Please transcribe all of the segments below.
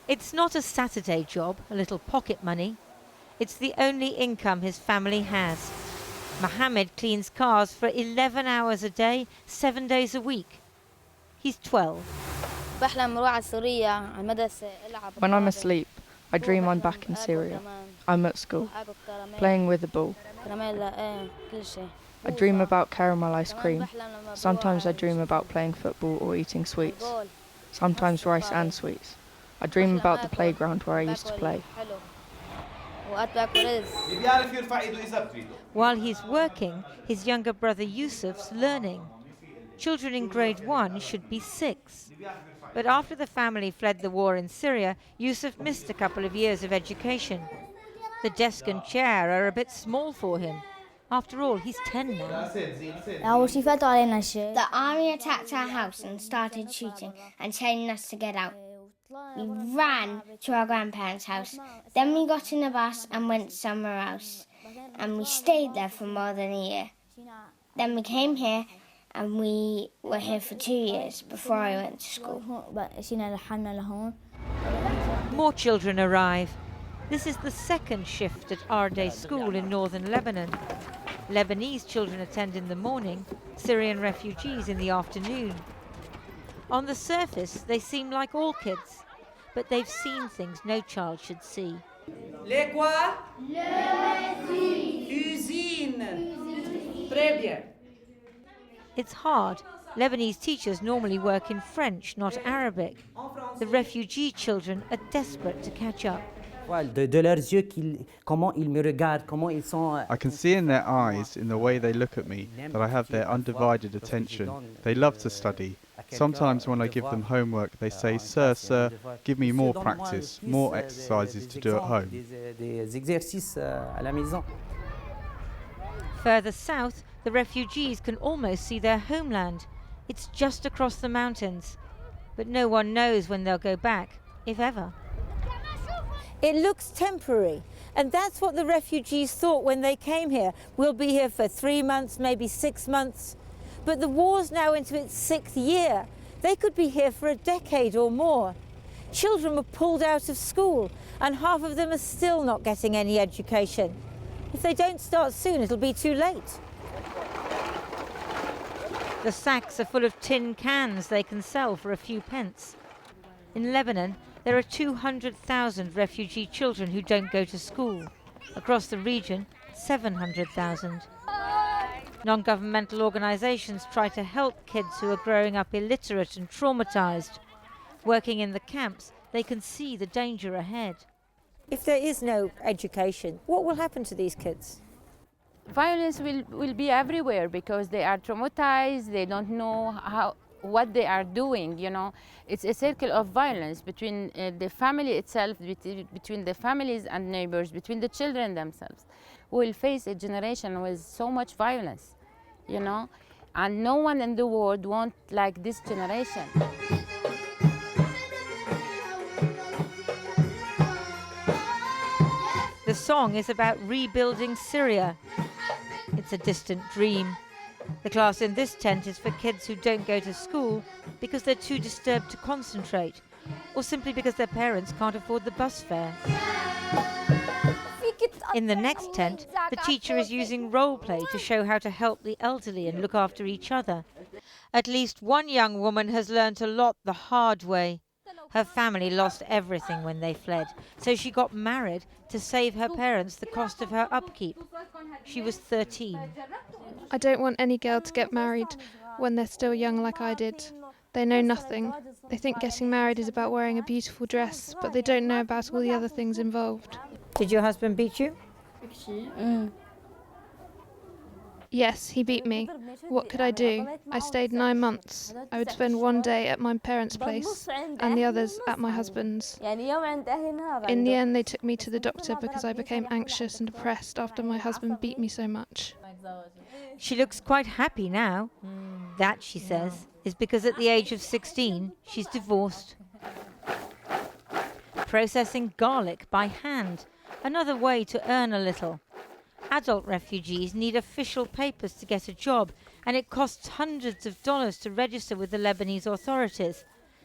It's not a Saturday job, a little pocket money. It's the only income his family has. Mohammed cleans cars for 11 hours a day, 7 days a week. He's 12. When I'm asleep, I dream I'm back in Syria. I'm at school, playing with a ball. I dream about caramel ice cream. Sometimes I dream about playing football or eating sweets. Sometimes rice and sweets. I dream about the playground where I used to play. While he's working, his younger brother Yusuf's learning. Children in grade 1 should be 6. But after the family fled the war in Syria, Yusuf missed a couple of years of education. The desk and chair are a bit small for him. After all, he's 10 now. The army attacked our house and started shooting and telling us to get out. We ran to our grandparents' house. Then we got in a bus and went somewhere else. And we stayed there for more than a year. Then we came here and we were here for 2 years before I went to school. More children arrive. This is the second shift at our day school in northern Lebanon. Lebanese children attend in the morning, Syrian refugees in the afternoon. On the surface, they seem like all kids, but they've seen things no child should see. Les quoi? Usine. Très bien. It's hard. Lebanese teachers normally work in French, not Arabic. The refugee children are desperate to catch up. I can see in their eyes, in the way they look at me, that I have their undivided attention. They love to study. Sometimes when I give them homework, they say, Sir, give me more practice, more exercises to do at home. Further south, the refugees can almost see their homeland. It's just across the mountains. But no one knows when they'll go back, if ever. It looks temporary, and that's what the refugees thought when they came here. We'll be here for 3 months, maybe 6 months. But the war's now into its 6th year. They could be here for a decade or more. Children were pulled out of school, and half of them are still not getting any education. If they don't start soon, it'll be too late. The sacks are full of tin cans they can sell for a few pence. In Lebanon, there are 200,000 refugee children who don't go to school. Across the region, 700,000. Non-governmental organisations try to help kids who are growing up illiterate and traumatised. Working in the camps, they can see the danger ahead. If there is no education, what will happen to these kids? Violence will be everywhere because they are traumatized, they don't know what they are doing, you know. It's a circle of violence between the family itself, between the families and neighbors, between the children themselves. We will face a generation with so much violence, you know, and no one in the world wants like this generation. The song is about rebuilding Syria. It's a distant dream. The class in this tent is for kids who don't go to school because they're too disturbed to concentrate, or simply because their parents can't afford the bus fare. In the next tent, the teacher is using role play to show how to help the elderly and look after each other. At least one young woman has learnt a lot the hard way. Her family lost everything when they fled, so she got married to save her parents the cost of her upkeep. She was 13. I don't want any girl to get married when they're still young like I did. They know nothing. They think getting married is about wearing a beautiful dress, but they don't know about all the other things involved. Did your husband beat you? Yes, he beat me. What could I do? I stayed 9 months. I would spend one day at my parents' place and the others at my husband's. In the end, they took me to the doctor because I became anxious and depressed after my husband beat me so much. She looks quite happy now. That, she says, is because at the age of 16, she's divorced. Processing garlic by hand, another way to earn a little. Adult refugees need official papers to get a job, and it costs hundreds of dollars to register with the Lebanese authorities.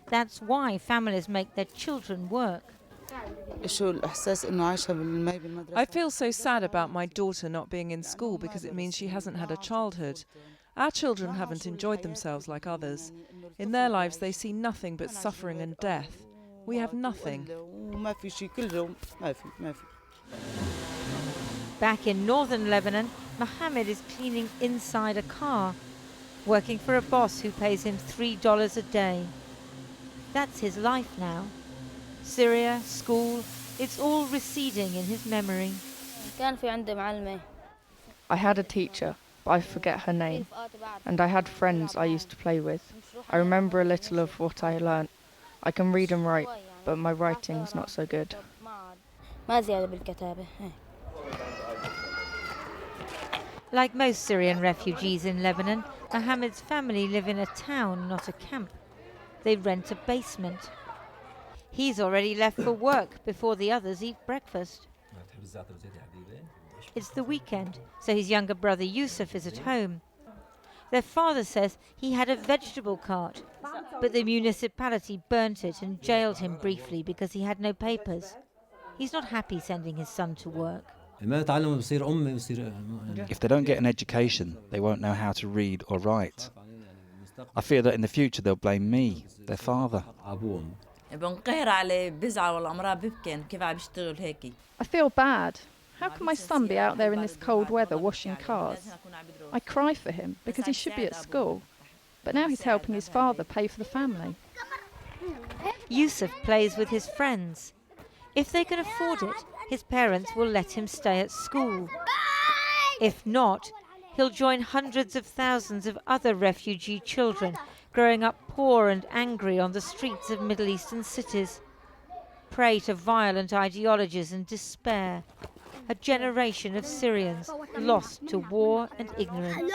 That's why families make their children work. I feel so sad about my daughter not being in school because it means she hasn't had a childhood. Our children haven't enjoyed themselves like others. In their lives they see nothing but suffering and death. We have nothing. Back in northern Lebanon, Mohammed is cleaning inside a car, working for a boss who pays him $3 a day. That's his life now. Syria, school, it's all receding in his memory. I had a teacher, but I forget her name, and I had friends I used to play with. I remember a little of what I learnt. I can read and write, but my writing's not so good. Like most Syrian refugees in Lebanon, Mohammed's family live in a town, not a camp. They rent a basement. He's already left for work before the others eat breakfast. It's the weekend, so his younger brother Yusuf is at home. Their father says he had a vegetable cart, but the municipality burnt it and jailed him briefly because he had no papers. He's not happy sending his son to work. If they don't get an education, they won't know how to read or write. I fear that in the future they'll blame me, their father. I feel bad. How can my son be out there in this cold weather washing cars? I cry for him because he should be at school, but now he's helping his father pay for the family. Yusuf plays with his friends. If they can afford it, his parents will let him stay at school. If not, he'll join hundreds of thousands of other refugee children growing up poor and angry on the streets of Middle Eastern cities, prey to violent ideologies and despair. A generation of Syrians lost to war and ignorance.